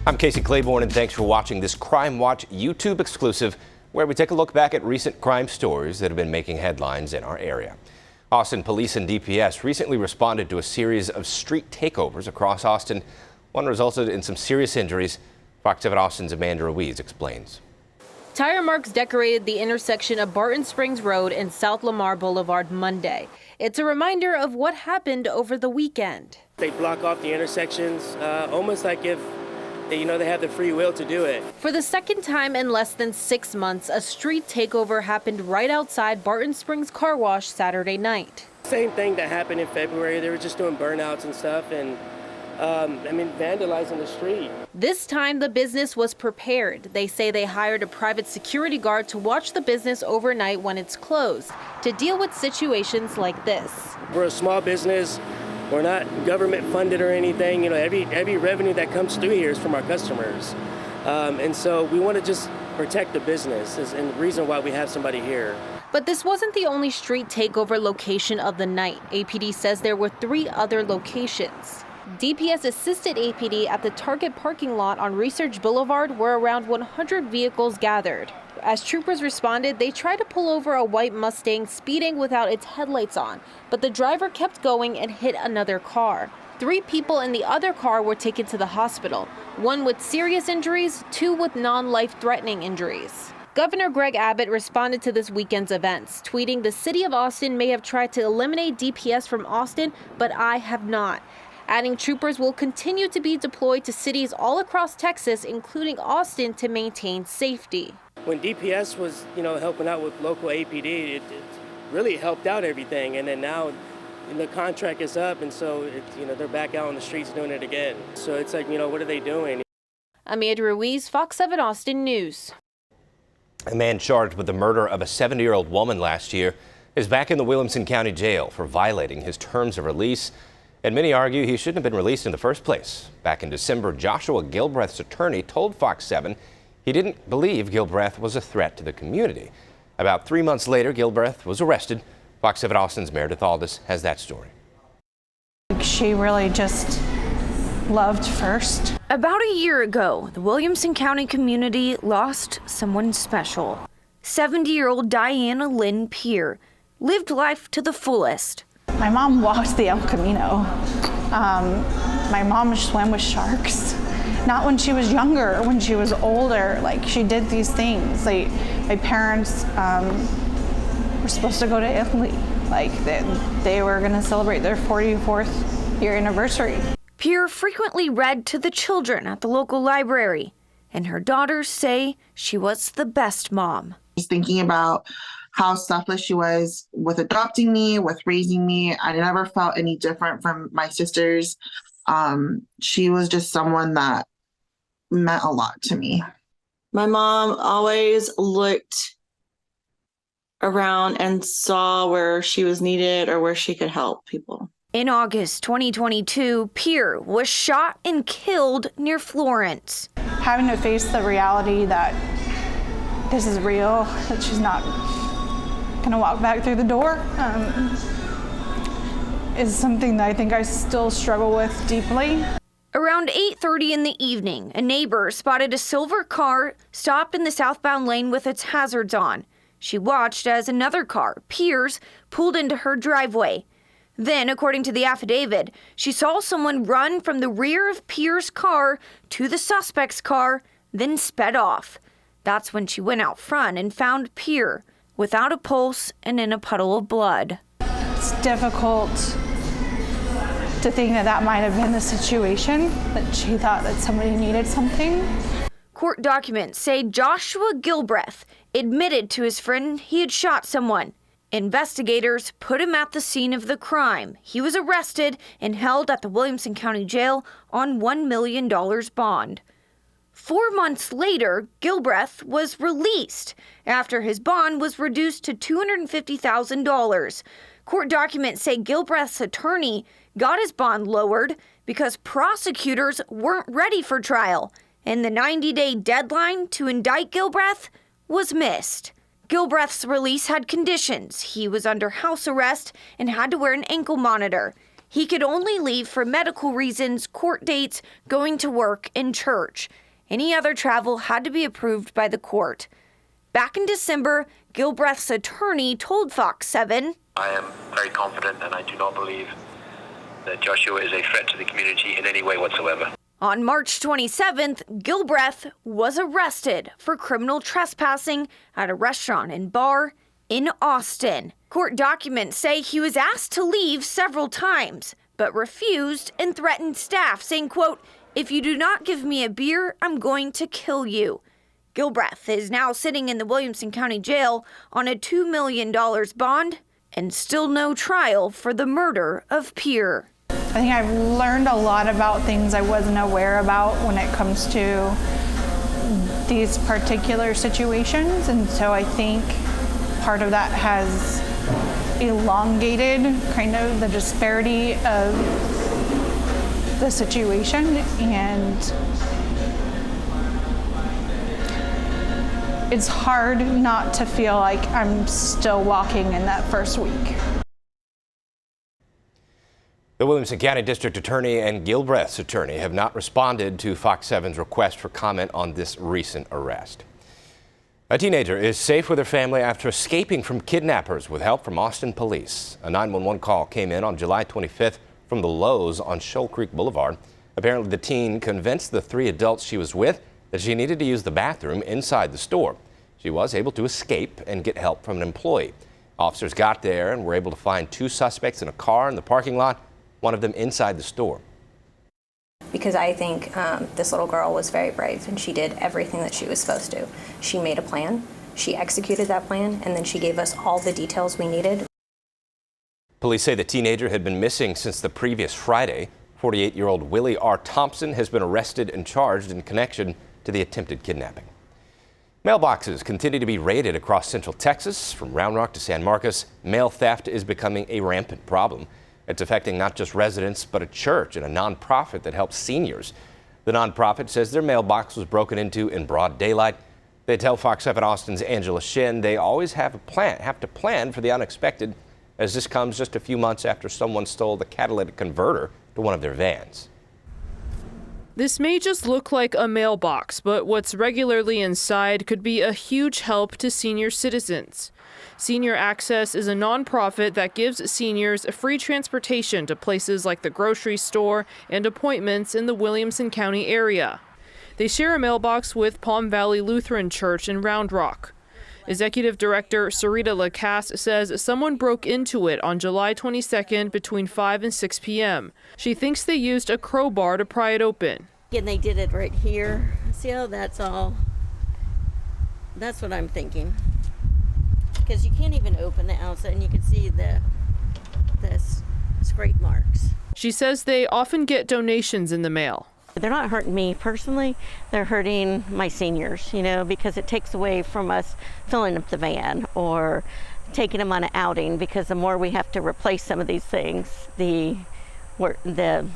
I'm Casey Claiborne, and thanks for watching this CrimeWatch YouTube exclusive, where we take a look back at recent crime stories that have been making headlines in our area. Austin Police and DPS recently responded to a series of street takeovers across Austin. One resulted in some serious injuries. Fox 7 Austin's Amanda Ruiz explains. Tire marks decorated the intersection of Barton Springs Road and South Lamar Boulevard Monday. It's a reminder of what happened over the weekend. They block off the intersections, almost like if they have the free will to do it. For the second time in less than 6 months, a street takeover happened right outside Barton Springs Car Wash Saturday night. Same thing that happened in February. They were just doing burnouts and stuff and vandalizing the street. This time the business was prepared. They say they hired a private security guard to watch the business overnight when it's closed to deal with situations like this. We're a small business. We're not government funded or anything. Every revenue that comes through here is from our customers. And so we want to just protect the business, and the reason why we have somebody here. But this wasn't the only street takeover location of the night. APD says there were 3 other locations. DPS assisted APD at the Target parking lot on Research Boulevard, where around 100 vehicles gathered. As troopers responded, they tried to pull over a white Mustang speeding without its headlights on, but the driver kept going and hit another car. 3 people in the other car were taken to the hospital, 1 with serious injuries, 2 with non-life-threatening injuries. Governor Greg Abbott responded to this weekend's events, tweeting, "The city of Austin may have tried to eliminate DPS from Austin, but I have not." Adding troopers will continue to be deployed to cities all across Texas, including Austin, to maintain safety. When DPS was, helping out with local APD, it really helped out everything. And then now the contract is up, and so they're back out on the streets doing it again. So it's like, what are they doing? Amanda Ruiz, Fox 7 Austin News. A man charged with the murder of a 70-year-old woman last year is back in the Williamson County Jail for violating his terms of release. And many argue he shouldn't have been released in the first place. Back in December, Joshua Gilbreth's attorney told Fox 7 he didn't believe Gilbreth was a threat to the community. About 3 months later, Gilbreth was arrested. Fox 7 Austin's Meredith Aldis has that story. She really just loved first. About a year ago, the Williamson County community lost someone special. 70-year-old Diana Lynn Peer lived life to the fullest. My mom walked the El Camino. My mom swam with sharks. Not when she was younger, when she was older. Like, she did these things. My parents were supposed to go to Italy. Like, they were going to celebrate their 44th year anniversary. Peer frequently read to the children at the local library, and her daughters say she was the best mom. Just thinking about how selfless she was with adopting me, with raising me. I never felt any different from my sisters. She was just someone that meant a lot to me. My mom always looked around and saw where she was needed or where she could help people. In August 2022, Peer was shot and killed near Florence. Having to face the reality that this is real, that she's not gonna walk back through the door, is something that I think I still struggle with deeply. Around 8:30 in the evening, a neighbor spotted a silver car stopped in the southbound lane with its hazards on. She watched as another car, Peer's, pulled into her driveway. Then, according to the affidavit, she saw someone run from the rear of Peer's car to the suspect's car, then sped off. That's when she went out front and found Peer without a pulse and in a puddle of blood. It's difficult to think that might have been the situation, that she thought that somebody needed something. Court documents say Joshua Gilbreth admitted to his friend he had shot someone. Investigators put him at the scene of the crime. He was arrested and held at the Williamson County Jail on $1 million bond. 4 months later, Gilbreth was released after his bond was reduced to $250,000. Court documents say Gilbreth's attorney got his bond lowered because prosecutors weren't ready for trial, and the 90-day deadline to indict Gilbreth was missed. Gilbreth's release had conditions. He was under house arrest and had to wear an ankle monitor. He could only leave for medical reasons, court dates, going to work, and church. Any other travel had to be approved by the court. Back in December, Gilbreth's attorney told Fox 7, I am very confident and I do not believe that Joshua is a threat to the community in any way whatsoever. On March 27th, Gilbreth was arrested for criminal trespassing at a restaurant and bar in Austin. Court documents say he was asked to leave several times, but refused and threatened staff, saying, quote, "If you do not give me a beer, I'm going to kill you." Gilbreth is now sitting in the Williamson County Jail on a $2 million bond and still no trial for the murder of Pierre. I think I've learned a lot about things I wasn't aware about when it comes to these particular situations, and so I think part of that has elongated kind of the disparity of the situation, and it's hard not to feel like I'm still walking in that first week. The Williamson County District Attorney and Gilbreth's attorney have not responded to Fox 7's request for comment on this recent arrest. A teenager is safe with her family after escaping from kidnappers with help from Austin police. A 911 call came in on July 25th from the Lowe's on Shoal Creek Boulevard. Apparently, the teen convinced the 3 adults she was with that she needed to use the bathroom inside the store. She was able to escape and get help from an employee. Officers got there and were able to find 2 suspects in a car in the parking lot, one of them inside the store. Because I think this little girl was very brave and she did everything that she was supposed to. She made a plan, she executed that plan, and then she gave us all the details we needed. Police say the teenager had been missing since the previous Friday. 48-year-old Willie R. Thompson has been arrested and charged in connection to the attempted kidnapping. Mailboxes continue to be raided across central Texas. From Round Rock to San Marcos, mail theft is becoming a rampant problem. It's affecting not just residents, but a church and a nonprofit that helps seniors. The nonprofit says their mailbox was broken into in broad daylight. They tell Fox 7 Austin's Angela Shin they always have to plan for the unexpected, as this comes just a few months after someone stole the catalytic converter to one of their vans. This may just look like a mailbox, but what's regularly inside could be a huge help to senior citizens. Senior Access is a nonprofit that gives seniors free transportation to places like the grocery store and appointments in the Williamson County area. They share a mailbox with Palm Valley Lutheran Church in Round Rock. Executive Director Sarita Lacasse says someone broke into it on July 22nd between 5 and 6 p.m. She thinks they used a crowbar to pry it open. And they did it right here. See how that's all? That's what I'm thinking. Because you can't even open the outside and you can see the scrape marks. She says they often get donations in the mail. They're not hurting me personally, they're hurting my seniors, because it takes away from us filling up the van or taking them on an outing, because the more we have to replace some of these things, the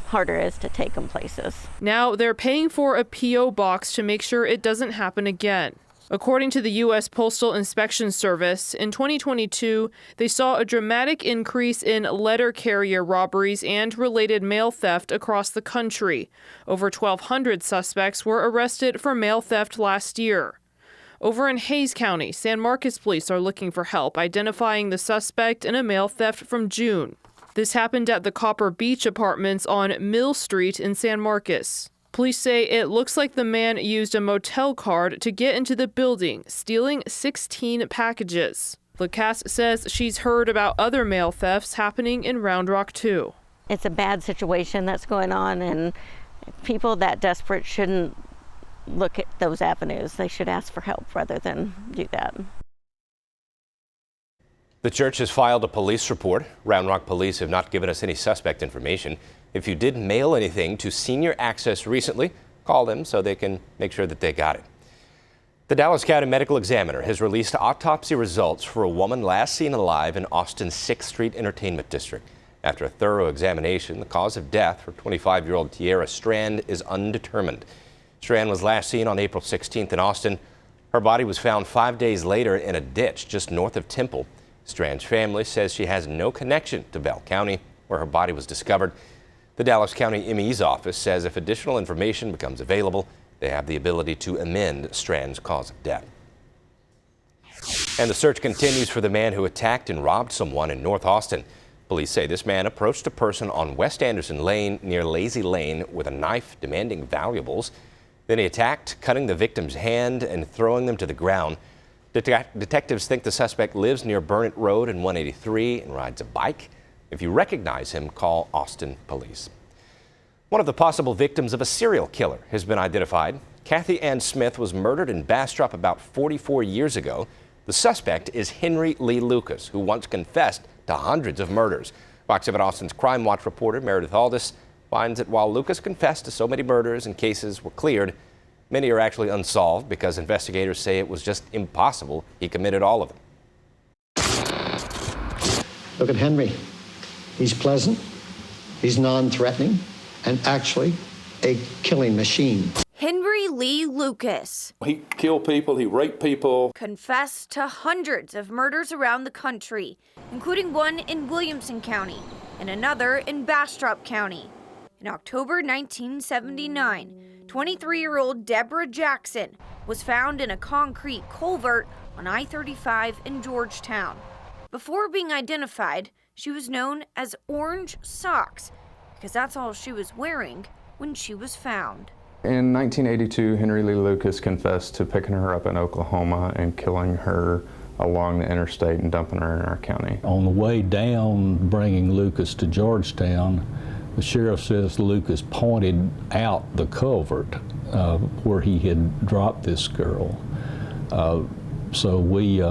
harder it is to take them places. Now they're paying for a P.O. box to make sure it doesn't happen again. According to the U.S. Postal Inspection Service, in 2022, they saw a dramatic increase in letter carrier robberies and related mail theft across the country. Over 1,200 suspects were arrested for mail theft last year. Over in Hays County, San Marcos police are looking for help identifying the suspect in a mail theft from June. This happened at the Copper Beach Apartments on Mill Street in San Marcos. Police say it looks like the man used a motel card to get into the building, stealing 16 packages. Lacasse says she's heard about other mail thefts happening in Round Rock, too. It's a bad situation that's going on, and people that desperate shouldn't look at those avenues. They should ask for help rather than do that. The church has filed a police report. Round Rock police have not given us any suspect information. If you did mail anything to Senior Access recently, call them so they can make sure that they got it. The Dallas County Medical Examiner has released autopsy results for a woman last seen alive in Austin's 6th Street Entertainment District. After a thorough examination, the cause of death for 25-year-old Tiara Strand is undetermined. Strand was last seen on April 16th in Austin. Her body was found 5 days later in a ditch just north of Temple. Strand's family says she has no connection to Bell County. where her body was discovered. The Dallas County ME's office says if additional information becomes available, they have the ability to amend Strand's cause of death. And the search continues for the man who attacked and robbed someone in North Austin. Police say this man approached a person on West Anderson Lane near Lazy Lane with a knife demanding valuables. Then he attacked, cutting the victim's hand and throwing them to the ground. Detectives think the suspect lives near Burnett Road and 183 and rides a bike. If you recognize him, call Austin Police. One of the possible victims of a serial killer has been identified. Kathy Ann Smith was murdered in Bastrop about 44 years ago. The suspect is Henry Lee Lucas, who once confessed to hundreds of murders. Fox 7 Austin's CrimeWatch reporter Meredith Aldrich finds that while Lucas confessed to so many murders and cases were cleared, many are actually unsolved because investigators say it was just impossible he committed all of them. Look at Henry. He's pleasant, he's non-threatening, and actually a killing machine. Henry Lee Lucas. He killed people, he raped people. Confessed to hundreds of murders around the country, including one in Williamson County and another in Bastrop County. In October 1979, 23-year-old Deborah Jackson was found in a concrete culvert on I-35 in Georgetown. Before being identified, she was known as Orange Socks because that's all she was wearing when she was found. In 1982, Henry Lee Lucas confessed to picking her up in Oklahoma and killing her along the interstate and dumping her in our county. On the way down, bringing Lucas to Georgetown, the sheriff says Lucas pointed out the culvert where he had dropped this girl. So we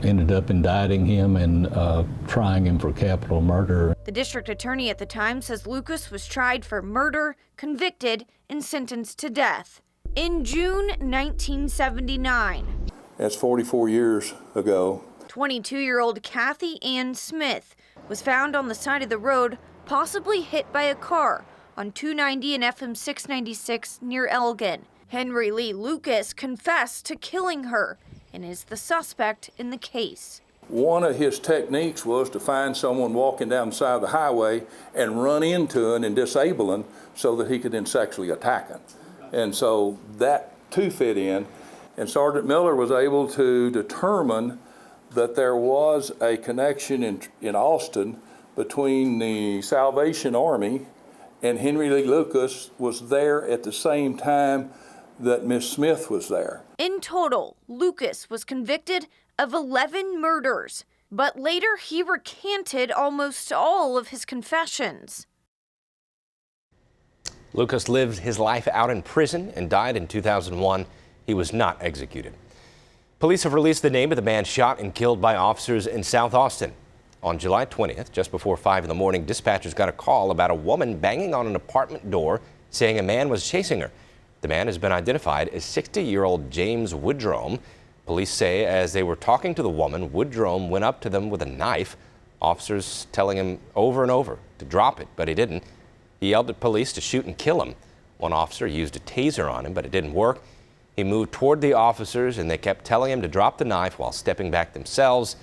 ended up indicting him and trying him for capital murder. The district attorney at the time says Lucas was tried for murder, convicted, and sentenced to death. In June 1979, That's 44 years ago. 22-year-old Kathy Ann Smith was found on the side of the road, possibly hit by a car on 290 and FM 696 near Elgin. Henry Lee Lucas confessed to killing her and is the suspect in the case. One of his techniques was to find someone walking down the side of the highway and run into them and disable them so that he could then sexually attack them. And so that too fit in. And Sergeant Miller was able to determine that there was a connection in Austin between the Salvation Army and Henry Lee Lucas was there at the same time that Miss Smith was there. In total, Lucas was convicted of 11 murders, but later he recanted almost all of his confessions. Lucas lived his life out in prison and died in 2001. He was not executed. Police have released the name of the man shot and killed by officers in South Austin. On July 20th, just before 5 in the morning, dispatchers got a call about a woman banging on an apartment door saying a man was chasing her. The man has been identified as 60-year-old James Woodrome. Police say as they were talking to the woman, Woodrome went up to them with a knife. Officers telling him over and over to drop it, but he didn't. He yelled at police to shoot and kill him. One officer used a taser on him, but it didn't work. He moved toward the officers, and they kept telling him to drop the knife while stepping back themselves.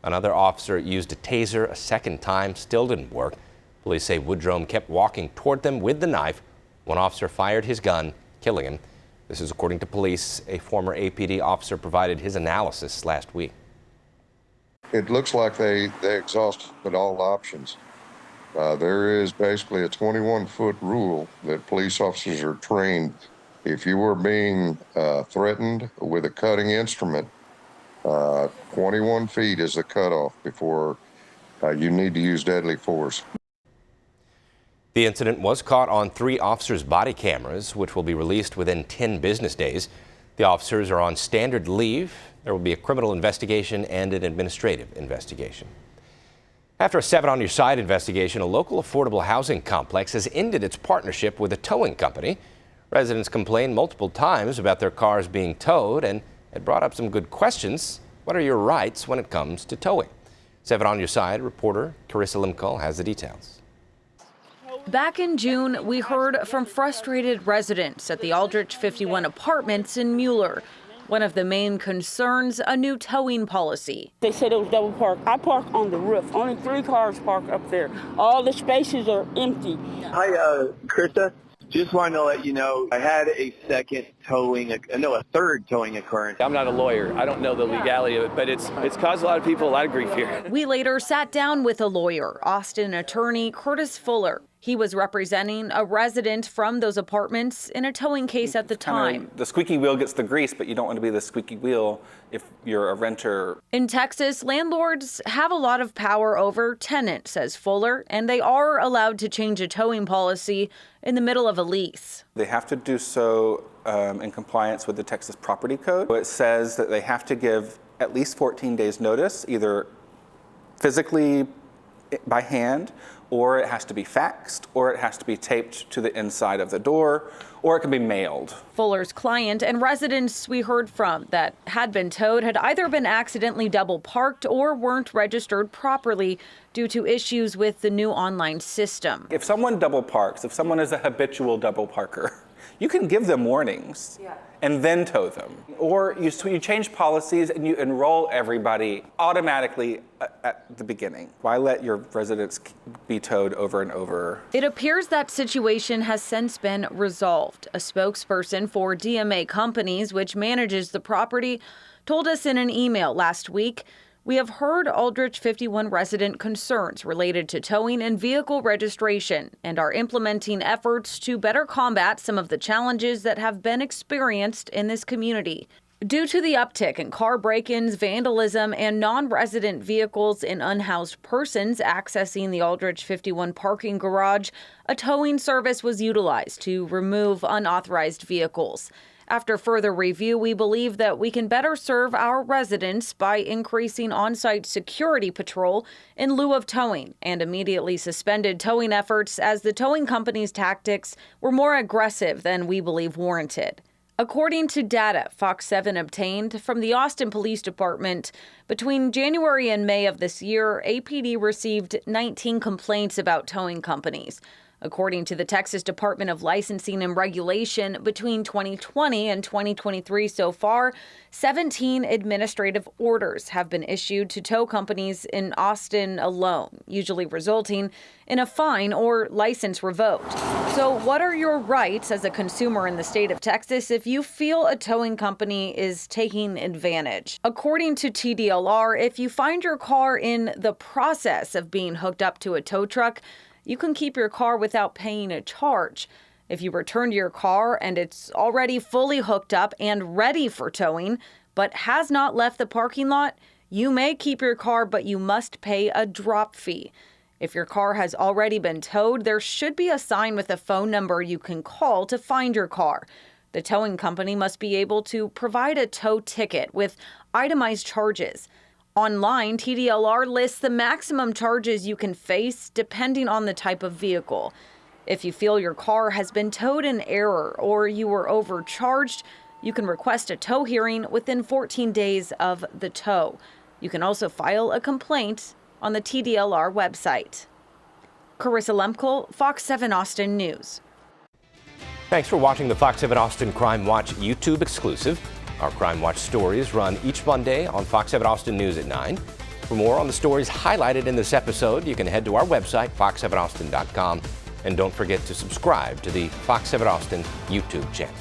Another officer used a taser a second time, still didn't work. Police say Woodrome kept walking toward them with the knife. One officer fired his gun, killing him. This is according to police. A former APD officer provided his analysis last week. It looks like they exhausted all options. There is basically a 21-foot rule that police officers are trained. If you were being threatened with a cutting instrument, 21 feet is the cutoff before you need to use deadly force. The incident was caught on 3 officers' body cameras, which will be released within 10 business days. The officers are on standard leave. There will be a criminal investigation and an administrative investigation. After a 7 on Your Side investigation, a local affordable housing complex has ended its partnership with a towing company. Residents complained multiple times about their cars being towed, and it brought up some good questions. What are your rights when it comes to towing? 7 on Your Side reporter Carissa Limco has the details. Back in June, we heard from frustrated residents at the Aldrich 51 apartments in Mueller. One of the main concerns, a new towing policy. They said it was double parked. I park on the roof. Only 3 cars park up there. All the spaces are empty. Hi, Krista. Just wanted to let you know I had a third towing occurrence. I'm not a lawyer. I don't know the legality of it, but it's caused a lot of people a lot of grief here. We later sat down with a lawyer, Austin attorney Curtis Fuller. He was representing a resident from those apartments in a towing case at the time. The squeaky wheel gets the grease, but you don't want to be the squeaky wheel if you're a renter. In Texas, landlords have a lot of power over tenants, says Fuller, and they are allowed to change a towing policy in the middle of a lease. They have to do so in compliance with the Texas Property Code. It says that they have to give at least 14 days notice, either physically by hand, or it has to be faxed, or it has to be taped to the inside of the door, or it can be mailed. Fuller's client and residents we heard from that had been towed had either been accidentally double parked or weren't registered properly due to issues with the new online system. If someone double parks, if someone is a habitual double parker, you can give them warnings and then tow them. Or you change policies and you enroll everybody automatically at the beginning. Why let your residents be towed over and over? It appears that situation has since been resolved. A spokesperson for DMA Companies, which manages the property, told us in an email last week, "We have heard Aldrich 51 resident concerns related to towing and vehicle registration and are implementing efforts to better combat some of the challenges that have been experienced in this community." Due to the uptick in car break-ins, vandalism, and non-resident vehicles and unhoused persons accessing the Aldrich 51 parking garage, a towing service was utilized to remove unauthorized vehicles. After further review, we believe that we can better serve our residents by increasing on-site security patrol in lieu of towing, and immediately suspended towing efforts as the towing company's tactics were more aggressive than we believe warranted. According to data Fox 7 obtained from the Austin Police Department, between January and May of this year, APD received 19 complaints about towing companies. According to the Texas Department of Licensing and Regulation, between 2020 and 2023 so far, 17 administrative orders have been issued to tow companies in Austin alone, usually resulting in a fine or license revoked. So what are your rights as a consumer in the state of Texas if you feel a towing company is taking advantage? According to TDLR, if you find your car in the process of being hooked up to a tow truck, you can keep your car without paying a charge. If you return to your car and it's already fully hooked up and ready for towing, but has not left the parking lot, you may keep your car, but you must pay a drop fee. If your car has already been towed, there should be a sign with a phone number you can call to find your car. The towing company must be able to provide a tow ticket with itemized charges. Online, TDLR lists the maximum charges you can face depending on the type of vehicle. If you feel your car has been towed in error or you were overcharged, you can request a tow hearing within 14 days of the tow. You can also file a complaint on the TDLR website. Carissa Lemkel, Fox 7 Austin News. Thanks for watching the Fox 7 Austin Crime Watch YouTube exclusive. Our Crime Watch stories run each Monday on Fox 7 Austin News at 9. For more on the stories highlighted in this episode, you can head to our website, fox7austin.com, and don't forget to subscribe to the Fox 7 Austin YouTube channel.